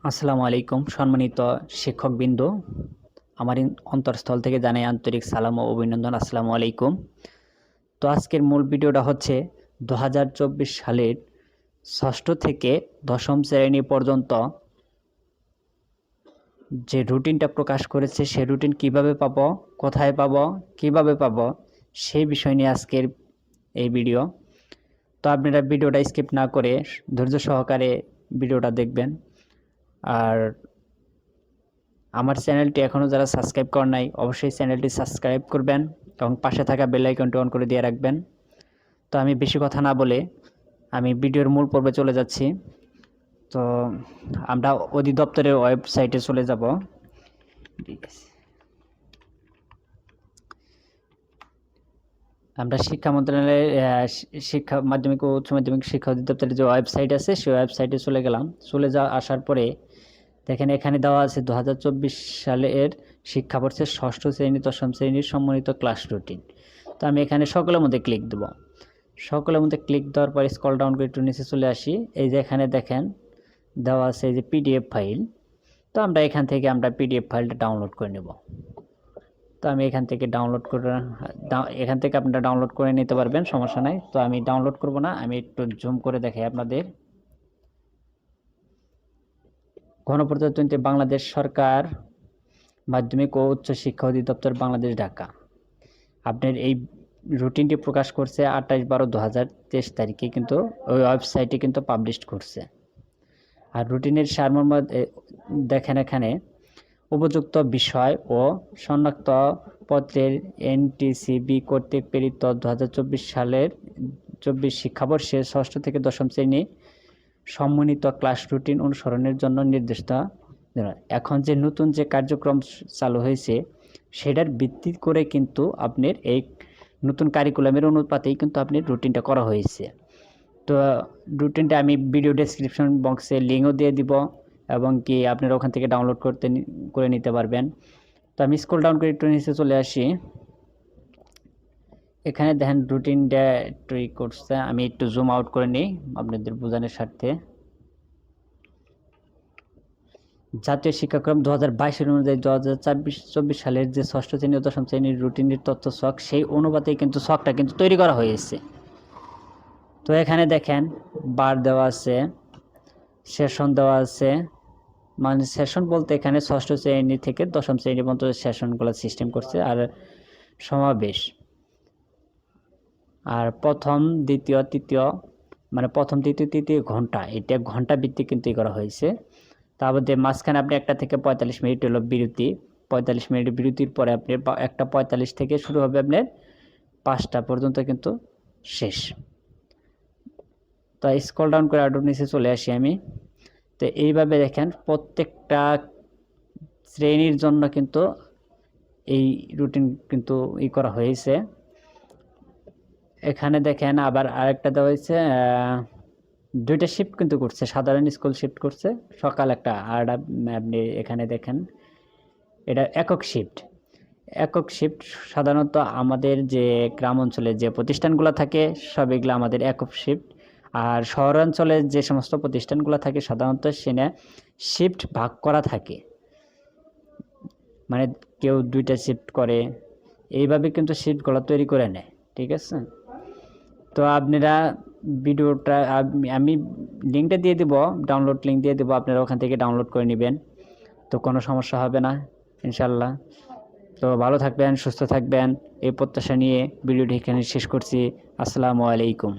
আসসালামু আলাইকুম সম্মানিত শিক্ষকবৃন্দ, আমার অন্তরস্থল থেকে জানাই আন্তরিক সালাম ও অভিনন্দন। আসসালামু আলাইকুম। তো আজকের মূল ভিডিওটা হচ্ছে 2024 সালের ষষ্ঠ থেকে দশম শ্রেণী পর্যন্ত যে রুটিনটা প্রকাশ করেছে সেই রুটিন কিভাবে পাবো, কোথায় পাবো, কিভাবে পাবো, সেই বিষয় নিয়ে আজকের এই ভিডিও। তো আপনারা ভিডিওটা স্কিপ না করে ধৈর্য সহকারে ভিডিওটা দেখবেন। আর আমার চ্যানেলটি এখনও যারা সাবস্ক্রাইব করেন নাই অবশ্যই চ্যানেলটি সাবস্ক্রাইব করবেন এবং পাশে থাকা বেল আইকনটি অন করে দিয়ে রাখবেন। তো আমি বেশি কথা না বলে আমি ভিডিওর মূল পর্বে চলে যাচ্ছি। তো আমরা অধিদপ্তরের ওয়েবসাইটে চলে যাব। আমরা শিক্ষা মন্ত্রণালয়ের শিক্ষা মাধ্যমিক ও উচ্চ মাধ্যমিক শিক্ষা অধিদপ্তরের যে ওয়েবসাইট আছে সেই ওয়েবসাইটে চলে গেলাম। আসার পরে দেখেন এখানে দেওয়া আছে 2024 সালের শিক্ষাবর্ষের ষষ্ঠ শ্রেণী দশম শ্রেণীর সম্মানিত ক্লাস রুটিন। তো আমি এখানে সকলের মধ্যে ক্লিক দেব। সকলের মধ্যে ক্লিক দেওয়ার পরে স্ক্রল ডাউন করে একটু নিচে চলে আসি। এই যে এখানে দেখেন দেওয়া আছে এই যে পিডিএফ ফাইল। তো আমরা এখান থেকে পিডিএফ ফাইলটা ডাউনলোড করে নেব। তো আমি এখান থেকে আপনারা ডাউনলোড করে নিতে পারবেন, সমস্যা নাই। তো আমি ডাউনলোড করব না, আমি একটু জুম করে দেখাই আপনাদের। গণপ্রজাতন্ত্রী বাংলাদেশ সরকার মাধ্যমিক ও উচ্চ শিক্ষা অধিদপ্তর বাংলাদেশ ঢাকা আপনার এই রুটিনটি প্রকাশ করছে 28/12/2023 তারিখে, কিন্তু ওই ওয়েবসাইটে কিন্তু পাবলিশ করছে। আর রুটিনের সারমর্ম দেখেন এখানে উপযুক্ত বিষয় ও শনাক্ত পত্রের এনটিসিবি কর্তৃক প্রেরিত 2024 সালের 24 শিক্ষাবর্ষে ষষ্ঠ থেকে দশম শ্রেণী সম্মানিত ক্লাস রুটিন অনুসরণের জন্য নির্দেশিত। এখন যে নতুন যে কার্যক্রম চালু হয়েছে সেটার ভিত্তি করে কিন্তু আপনার এই নতুন কারিকুলামের অনুপাতেই কিন্তু আপনার রুটিনটা করা হয়েছে। তো রুটিনটা আমি ভিডিও ডেসক্রিপশন বক্সে লিঙ্কও দিয়ে দিব এবং কি আপনারা ওখান থেকে ডাউনলোড করে নিতে পারবেন। তো আমি স্ক্রল ডাউন করে একটু নিচে চলে আসি। এখানে দেখেন রুটিনটা একটু করছে, আমি একটু জুম আউট করে নিই আপনাদের বোঝানোর স্বার্থে। জাতীয় শিক্ষাক্রম 2022 অনুযায়ী 2024 সালের যে ষষ্ঠ শ্রেণী ও দশম শ্রেণীর রুটিনের তথ্য ছক, সেই অনুপাতেই কিন্তু ছকটা কিন্তু তৈরি করা হয়েছে। তো এখানে দেখেন বার দেওয়া আছে, সেশন দেওয়া আছে, মানে সেশন বলতে এখানে ষষ্ঠ শ্রেণী থেকে দশম শ্রেণী পর্যন্ত সেশনগুলো সিস্টেম করছে। আর সমাবেশ আর প্রথম দ্বিতীয় তৃতীয় মানে প্রথম দ্বিতীয় তৃতীয় ঘন্টা, এটা ঘন্টা ভিত্তিক কিন্তু করা হয়েছে। তারপর মাঝখানে আপনি 1টা থেকে 45 মিনিট হলো বিরতি। 45 মিনিট বিরতির পরে আপনি 1টা 45 থেকে শুরু হবে আপনার 5টা পর্যন্ত কিন্তু শেষ। তো স্ক্রল ডাউন করে আরো নিচে চলে আসি আমি। তো এইভাবে দেখেন প্রত্যেকটা শ্রেণীর জন্য কিন্তু এই রুটিন কিন্তু করা হয়েছে। এখানে দেখেন আবার আরেকটা দেওয়া হয়েছে, 2টা শিফট কিন্তু করছে, সাধারণ স্কুল শিফট করছে সকাল একটা, আর আপনি এখানে দেখেন এটা একক শিফট। সাধারণত আমাদের যে গ্রাম অঞ্চলে যে প্রতিষ্ঠানগুলো থাকে সব এগুলো আমাদের একক শিফট। আর শহরাঞ্চলে যে সমস্ত প্রতিষ্ঠানগুলো থাকে সাধারণত সেখানে শিফট ভাগ করা থাকে, মানে কেউ 2টা শিফট করে, এইভাবে কিন্তু শিফটগুলো তৈরি করে নেয়। ঠিক আছে, তো আপনারা ভিডিওটা আমি লিঙ্কটা দিয়ে দেব, ডাউনলোড লিঙ্ক দিয়ে দেবো, আপনারা ওখান থেকে ডাউনলোড করে নেবেন। তো কোনো সমস্যা হবে না ইনশাল্লাহ। তো ভালো থাকবেন, সুস্থ থাকবেন, এই প্রত্যাশা নিয়ে ভিডিওটি এখানে শেষ করছি। আসসালামু আলাইকুম।